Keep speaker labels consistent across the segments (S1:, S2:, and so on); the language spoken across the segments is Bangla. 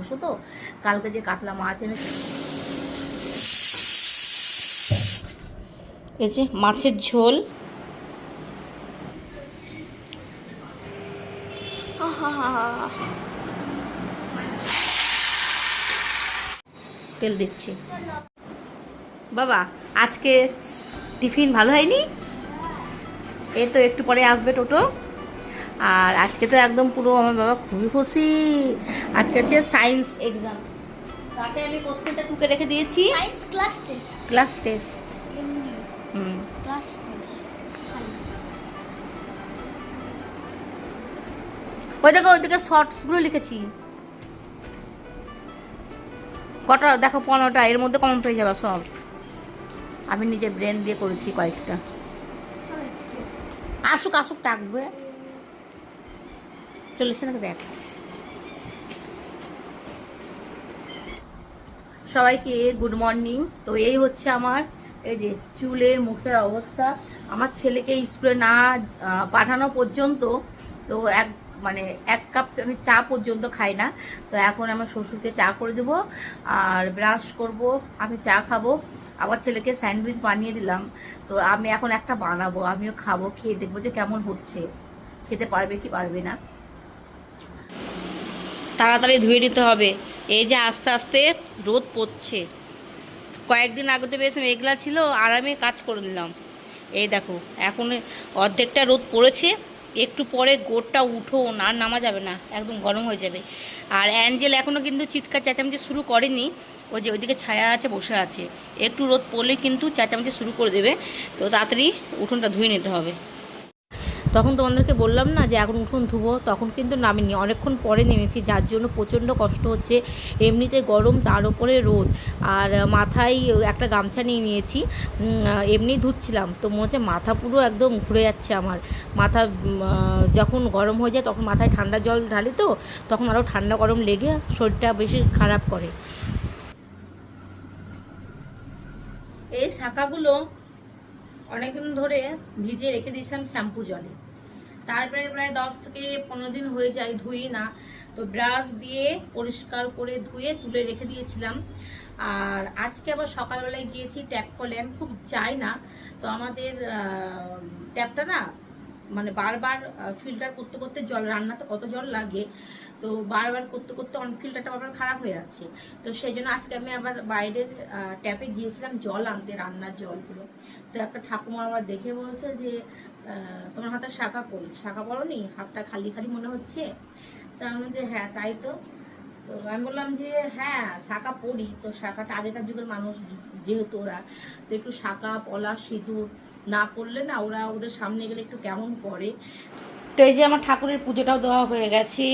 S1: মাংস তো, কালকে যে কাতলা মাছ এনেছে, এই যে মাছের ঝোল, তেল দিচ্ছি। বাবা আজকে টিফিন ভালো হয়নি? এই তো একটু পরে আসবে টোটো। আর আজকে তো একদম পুরো আমার বাবা খুবই খুশি, আজকে হচ্ছে সায়েন্স এক্সাম। তাতে আমি কোশ্চেনটা টুকে রেখে দিয়েছি,
S2: science class test.
S1: Class test.
S2: Class test.
S1: ওই দেখো ওইদিকে শর্টসগুলো লিখেছি কটা দেখো, 15টা, এর মধ্যে কমন পেয়ে যাবে সব। আমি নিজে ব্রেন দিয়ে করেছি কয়েকটা। আসুক আসুক টাকবে, চলেছে নাকি দেখ। সবাইকে গুড মর্নিং। তো এই হচ্ছে আমার এই যে চুলের মুখের অবস্থা। আমার ছেলেকে স্কুলে না পাঠানো পর্যন্ত তো এক কাপ আমি চা পর্যন্ত খাই না। তো এখন আমার শ্বশুরকে চা করে দেবো আর ব্রাশ করব, আমি চা খাবো। আবার ছেলেকে স্যান্ডউইচ বানিয়ে দিলাম, তো আমি এখন একটা বানাবো, আমিও খাবো, খেয়ে দেখবো যে কেমন হচ্ছে, খেতে পারবে কি পারবে না। তাড়াতাড়ি ধুয়ে নিতে হবে, এই যে আস্তে আস্তে রোদ পড়ছে। কয়েকদিন আগে তো বেশ মেঘলা ছিল, আরামে কাজ করে নিলাম। এই দেখো এখন অর্ধেকটা রোদ পড়েছে, একটু পরে গোড়টা উঠো না, নামা যাবে না, একদম গরম হয়ে যাবে। আর অ্যাঞ্জেল এখনও কিন্তু চিৎকার চেঁচামেচি শুরু করেনি, ওই যে ওইদিকে ছায়া আছে বসে আছে, একটু রোদ পড়লে কিন্তু চেঁচামেচি শুরু করে দেবে। তো তাড়াতাড়ি উঠোনটা ধুয়ে নিতে হবে। তখন তোমাদেরকে বললাম না যে এখন উঠোন ধুবো, তখন কিন্তু নামিনি, অনেকক্ষণ পরে নেমেছি, যার জন্য প্রচণ্ড কষ্ট হচ্ছে। এমনিতে গরম, তার উপরে রোদ, আর মাথায় একটা গামছা নিয়ে নিয়েছি, এমনি ধুচ্ছিলাম তো মনে হচ্ছে মাথা পুরো একদম ঘুরে যাচ্ছে আমার মাথা। যখন গরম হয়ে যায় তখন মাথায় ঠান্ডা জল ঢালি, তো তখন আরও ঠান্ডা গরম লেগে শরীরটা বেশি খারাপ করে। এই শাখাগুলো অনেকদিন ধরে ভিজিয়ে রেখে দিয়েছিলাম শ্যাম্পু জলে, তারপরে প্রায় 10 থেকে 15 দিন হয়ে যায় ধুই না। তো ব্রাশ দিয়ে পরিষ্কার করে ধুয়ে তুলে রেখে দিয়েছিলাম। আর আজকে আবার সকালবেলায় গিয়েছি ট্যাপ কলে, আমি খুব চাই না, তো আমাদের ট্যাপটা না বারবার ফিল্টার করতে করতে জল, রান্নাতে কত জল লাগে, তো বারবার করতে করতে অন ফিল্টারটা আবার খারাপ হয়ে যাচ্ছে। তো সেই জন্য আজকে আমি আবার বাইরের ট্যাপে গিয়েছিলাম জল আনতে, রান্নার জলগুলো। তো একটা ঠাকুমা আবার দেখে বলছে যে তোমার হাতে শাখা করি, শাখা পড়োনি, হাতটা খালি খালি মনে হচ্ছে। তো আমি বললাম যে হ্যাঁ তাই তো। তো আমি বললাম যে হ্যাঁ শাখা পড়ি, তো শাখাটা আগেকার যুগের মানুষ যেহেতু ওরা, তো একটু শাখা পলা সিঁদুর না করলে না ওরা ওদের সামনে গেলে একটু কেমন করে। তো এই যে আমার ঠাকুরের পুজোটাও দেওয়া হয়ে গেছে।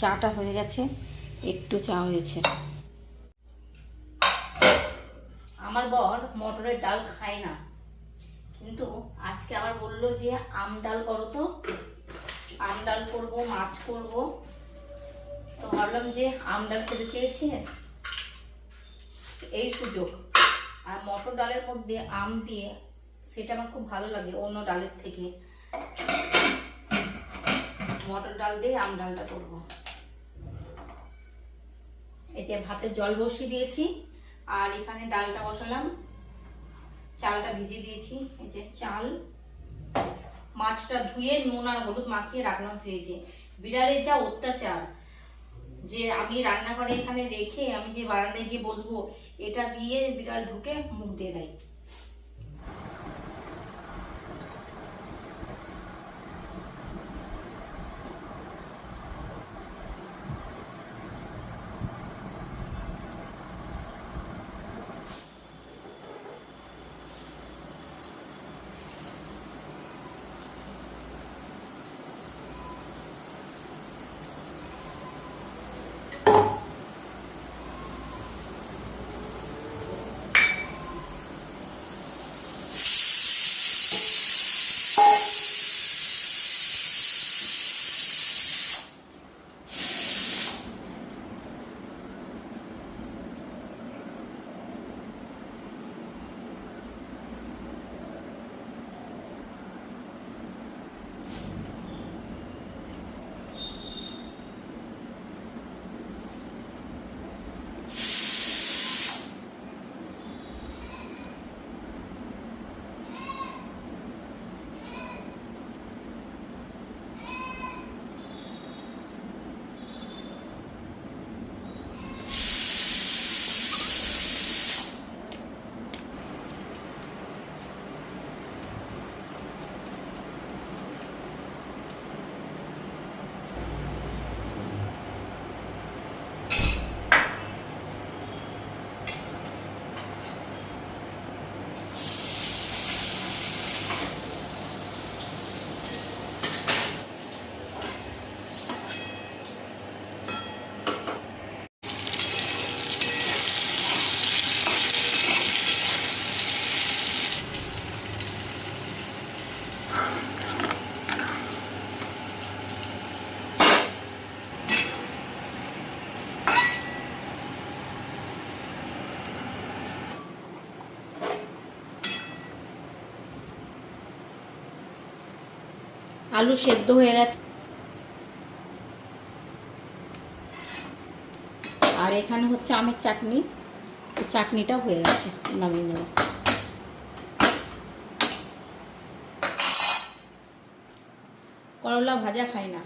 S1: চাটা হয়ে গেছে, একটু চা হয়েছে। আমার বর মটরের ডাল খায় না, কিন্তু আজকে আবার বললো যে আম ডাল করো, তো আম ডাল করবো, মাছ করব। তো ভাবলাম যে আম ডাল খেতে চেয়েছে, এই সুযোগ। আর মটর ডালের মধ্যে আম দিয়ে, সেটা আমার খুব ভালো লাগে অন্য ডালের থেকে। মটর ডাল দিয়ে আম ডালটা করবো। এই যে ভাতে জল বসিয়ে দিয়েছি, আর এখানে ডালটা বসালাম, চালটা ভিজিয়ে দিয়েছি। এই যে চাল, মাছটা ধুয়ে নুন আর হলুদ মাখিয়ে রাখলাম ফ্রিজে। বিড়ালের যা অত্যাচার, যে আমি রান্নাঘরে এখানে রেখে আমি যে বারান্দায় গিয়ে বসবো, এটা দিয়ে বিড়াল ঢুকে মুখ দিয়ে দেয়। আলু সেদ্ধ হয়ে গেছে, আর এখানে হচ্ছে আমের চাটনি, চাটনিটাও হয়ে গেছে, নামিয়ে নেব। করলা ভাজা খাই না,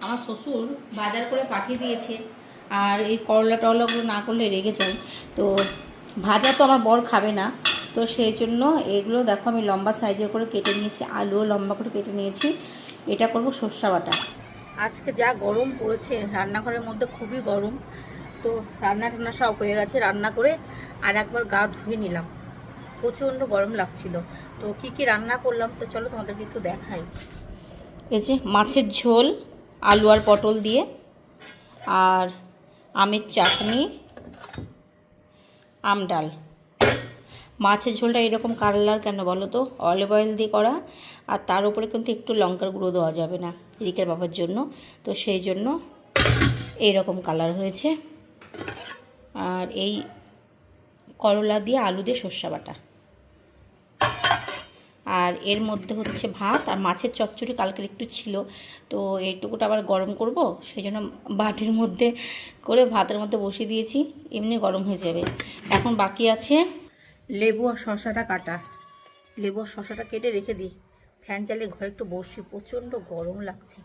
S1: আমার শ্বশুর বাজার করে পাঠিয়ে দিয়েছে, আর এই করলা টরলাগুলো না করলে রেগে যায়। তো ভাজা তো আমার বর খাবে না, তো সেই জন্য এগুলো দেখো আমি লম্বা সাইজের করে কেটে নিয়েছি, আলুও লম্বা করে কেটে নিয়েছি। এটা করব সর্ষে বাটা। আজকে যা গরম পড়েছে রান্নাঘরের মধ্যে, খুবই গরম। তো রান্না টান্না সব হয়ে গেছে, রান্না করে আর একবার গা ধুয়ে নিলাম, প্রচণ্ড গরম লাগছিল। তো কি কি রান্না করলাম তো চলো তোমাদেরকে একটু দেখাই। এই যে মাছের ঝোল আলু আর পটল দিয়ে, আর আমের চাটনি, আম ডাল। মাছের ঝোলটা এরকম কালার কেন বলো তো, অলিভ অয়েল দিয়ে করা, আর তার উপরে কিন্তু একটু লঙ্কার গুঁড়ো দেওয়া যাবে না রিকের বাবার জন্য, তো সেই জন্য এইরকম কালার হয়েছে। আর এই করলা দিয়ে আলু দিয়ে সর্ষে বাটা, আর এর মধ্যে হচ্ছে ভাত আর মাছের চচ্চড়ি কালকের একটু ছিল, তো এইটুকুটা আবার গরম করব, সেই জন্য বাটির মধ্যে করে ভাতের মধ্যে বসিয়ে দিয়েছি, এমনি গরম হয়ে যাবে। এখন বাকি আছে লেবু আর শশাটা কাটা, লেবু আর শশাটা কেটে রেখে দিই, ফ্যান চালিয়ে ঘরে একটু বসি, প্রচণ্ড গরম লাগছে।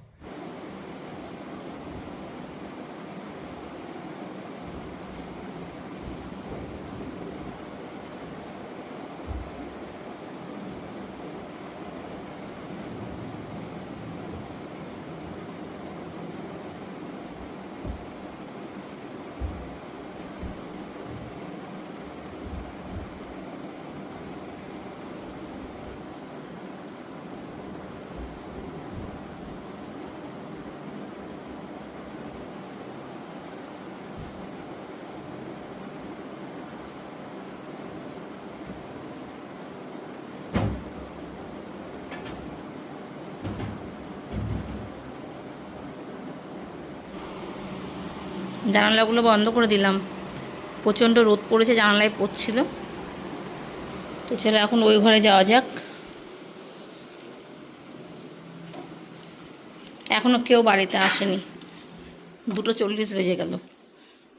S1: জানালাগুলো বন্ধ করে দিলাম, প্রচণ্ড রোদ পড়েছে, জানালায় পড়ছিল। তো চলো এখন ওই ঘরে যাওয়া যাক। এখনও কেউ বাড়িতে আসেনি, 2:40 বেজে গেল।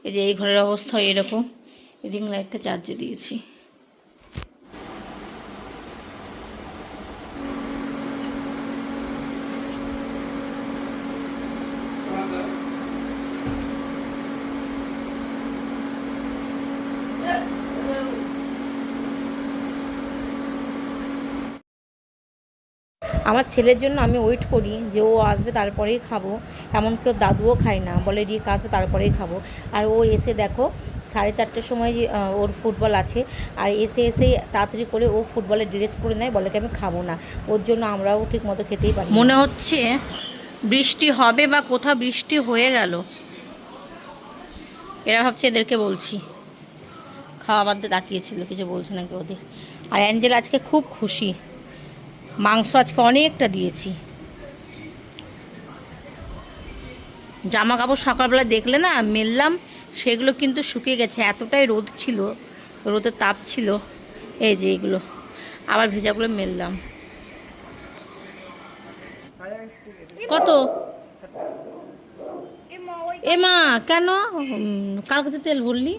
S1: এই যে এই ঘরের অবস্থা এরকম, রিং লাইটটা চার্জে দিয়েছি। আমার ছেলের জন্য আমি ওয়েট করি যে ও আসবে তারপরেই খাবো, এমন কেউ দাদুও খায় না, বলে রিক আসবে তারপরেই খাবো। আর ও এসে দেখো 4:30টার সময় ওর ফুটবল আছে, আর এসে তাড়াতাড়ি করে ও ফুটবলের ড্রেস পরে নেয়, বলে কি আমি খাবো না, ওর জন্য আমরাও ঠিক মতো খেতেই পারি। মনে হচ্ছে বৃষ্টি হবে বা কোথাও বৃষ্টি হয়ে গেল, এরা ভাবছে এদেরকে বলছি। খাওয়া বাদ দিয়ে তাকিয়েছিল, কিছু বলছে নাকি ওদের। আর অ্যাঞ্জেল আজকে খুব খুশি, মাংস আজকে অনেকটা দিয়েছি। জামা কাপড় সকালবেলা দেখলে না মেললাম, সেগুলো কিন্তু শুকিয়ে গেছে, এতটাই রোদ ছিল, রোদের তাপ ছিল। এই যে এগুলো আবার ভেজাগুলো মেললাম। কত এ মা কেন কার কাছে তেল ভরলি?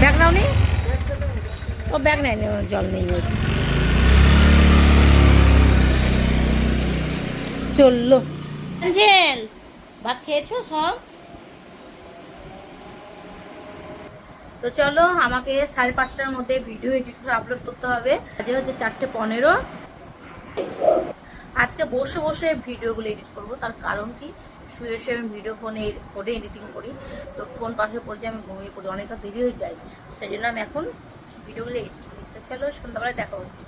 S1: ব্যাগ নাও নি? ও ব্যাগ নেয়নি, জল নিয়ে নিয়েছি। চললো অ্যাঞ্জেল, ভাত খেয়েছো সব? তো চলো, আমাকে 5:30টার মধ্যে ভিডিও এডিট করে আপলোড করতে হবে। আজকে হচ্ছে 4:15। আজকে বসে বসে ভিডিওগুলো এডিট করব, তার কারণ কি, শুয়ে শুয়ে আমি ফোনে এডিটিং করি, তো ফোন পাশে পড়ে আমি ঘুমিয়ে পড়ি, অনেকটা দেরি হয়ে যায়, সেই জন্য আমি এখন ভিডিওগুলো এডিট করি। তো চলো, সন্ধ্যাবেলায় দেখা হচ্ছে।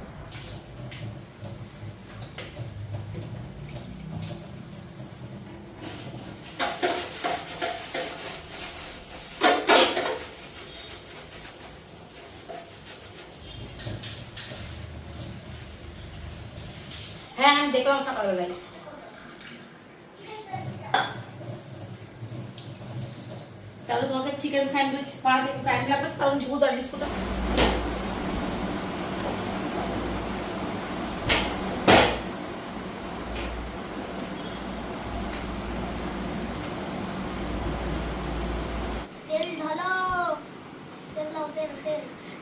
S1: হ্যাঁ আমি দেখলাম সকালবেলায়। তাহলে তোমাকে চিকেন স্যান্ডউইচ বানাতে একটু টাইম লাগবে, কারণ দুধ আর বিস্কুট।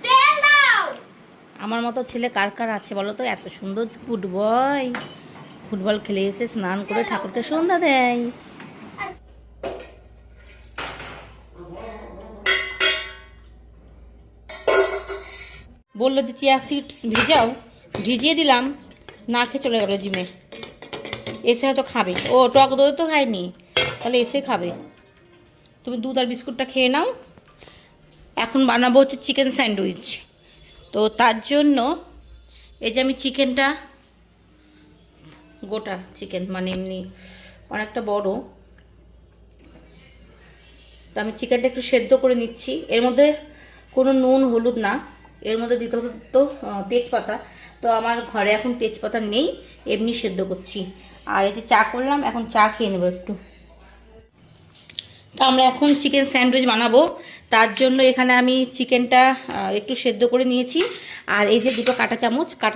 S2: তেল দাও।
S1: আমার মতো ছেলে কার কার আছে বলো তো? এত সুন্দর ফুটবল খেলে এসে স্নান করে ঠাকুরকে সন্ধ্যা দেয়। বললো যে চিয়া সিডস ভিজিয়ে দিলাম, না খেয়ে চলে গেল জিমে। এসে হয়তো খাবে। ও টক দই তো খায়নি, তাহলে এসে খাবে। তুমি দুধ আর বিস্কুটটা খেয়ে নাও। এখন বানাবো হচ্ছে চিকেন স্যান্ডউইচ। তো তার জন্য এই যে আমি চিকেনটা, গোটা চিকেন মানে এমনি অনেকটা বড়, তো আমি চিকেনটা একটু সেদ্ধ করে নিচ্ছি। এর মধ্যে কোনো নুন হলুদ না, এর মধ্যে দিতে হতো তেজপাতা। তো আমার ঘরে এখন তেজপাতা নেই, এমনি সেদ্ধ করছি। আর এই যে চা করলাম, এখন চা খেয়ে নেবো একটু। তো আমরা এখন চিকেন স্যান্ডউইচ বানাবো। তার জন্য এখানে আমি চিকেনটা একটু সেদ্ধ করে নিয়েছি। আর এই যে দুটো কাঁটা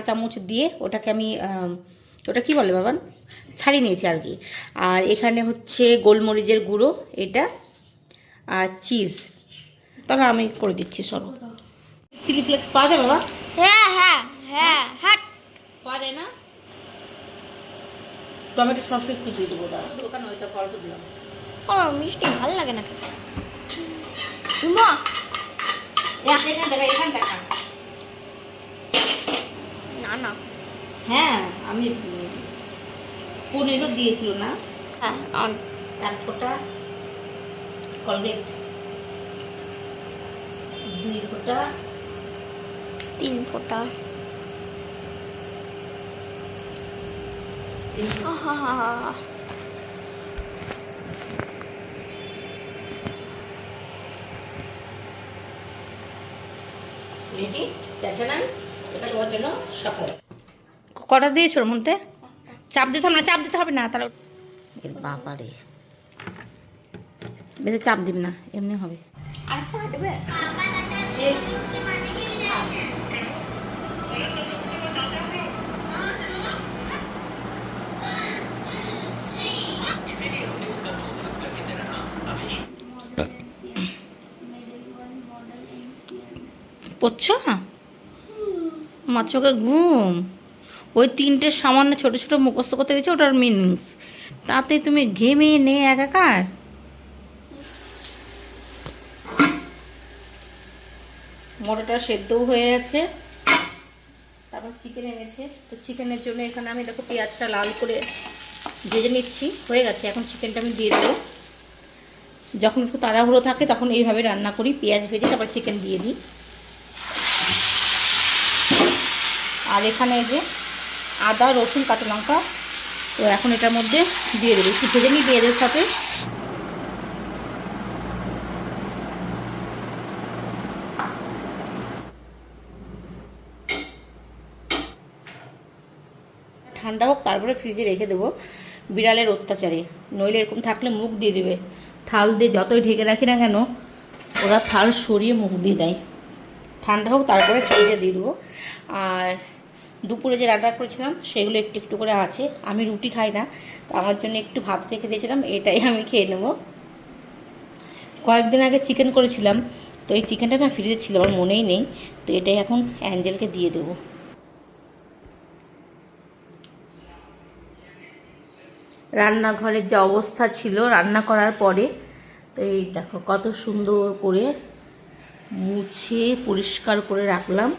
S1: চামচ দিয়ে ওটাকে আমি ওটা কি বলে বাবান, ছাড়িয়ে নিয়েছি আর কি। আর এখানে হচ্ছে গোলমরিচের গুঁড়ো এটা, আর চিজ। তাহলে আমি করে দিচ্ছি, সরো। চিলি ফ্লেক্স পাওয়া যায় বাবা?
S2: হ্যাঁ হ্যাঁ হ্যাঁ হ্যাঁ
S1: পাওয়া যায় না? টমেটো সস একটু দিয়ে দেবো, দোকান হয়তো অল্প দিলাম।
S2: ও মিষ্টি ভালো লাগে না খেতে। মা
S1: এখানে দেখা।
S2: না না,
S1: হ্যাঁ আমি 15 দিয়েছিল না?
S2: হ্যাঁ
S1: এক ফোঁটা কলগেট, 2 ফোঁটা,
S2: 3 ফোঁটা।
S1: রেডি? দেখে নেন, এটা তোমার জন্য সকাল। কটা দিয়েছো ওর মধ্যে? চাপ দিতে হবে না, চাপ দিতে হবে না তাহলে। এর বাবা রে, বেশি চাপ দিবি না, এমনি হবে। আরেকটা দেবে? পড়ছো না? আমার চোখে ঘুম। ওই 3টে সামান্য ছোট ছোট মুখস্থ করতে গেছে, ওটার মিনিংস। তাতে তুমি ঘেমে নে একাকার। মোটাটা সেদ্ধও হয়ে গেছে। তারপর চিকেন এনেছে, তো চিকেনের জন্য এখানে আমি দেখো পেঁয়াজটা লাল করে ভেজে নিচ্ছি। হয়ে গেছে, এখন চিকেনটা আমি দিয়ে দেবো। যখন একটু তাড়াহুড়ো থাকে তখন এইভাবে রান্না করি, পেঁয়াজ ভেজে তারপর চিকেন দিয়ে দিই। আর এখানে এই যে আদা রসুন কাঁচা লঙ্কা, তো এখন এটার মধ্যে দিয়ে দেবো। একটু ভেজে নিই পেঁয়াজের সাথে। ঠান্ডা হোক, তারপরে ফ্রিজে রেখে দেবো। বিড়ালের অত্যাচারে নইলে এরকম থাকলে মুখ দিয়ে দেবে। থাল দিয়ে যতই ঢেকে রাখি না কেন, ওরা থাল সরিয়ে মুখ দিয়ে দেয়। ঠান্ডা হোক, তারপরে ফ্রিজে দিয়ে দেবো। আর দুপুরে যে রান্না করেছিলাম সেগুলো একটু একটু করে আছে। আমি রুটি খাই না, তো আমার জন্য একটু ভাত রেখে দিয়েছিলাম, এটাই আমি খেয়ে নেব। কয়েকদিন আগে চিকেন করেছিলাম, তো এই চিকেনটা না ফ্রিজে ছিল, আমার মনেই নেই। তো এটাই এখন অ্যাঞ্জেলকে দিয়ে দেবো। রান্নাঘরের যে অবস্থা ছিল রান্না করার পরে, তো এই দেখো কত সুন্দর করে মুছে পরিষ্কার করে রাখলাম।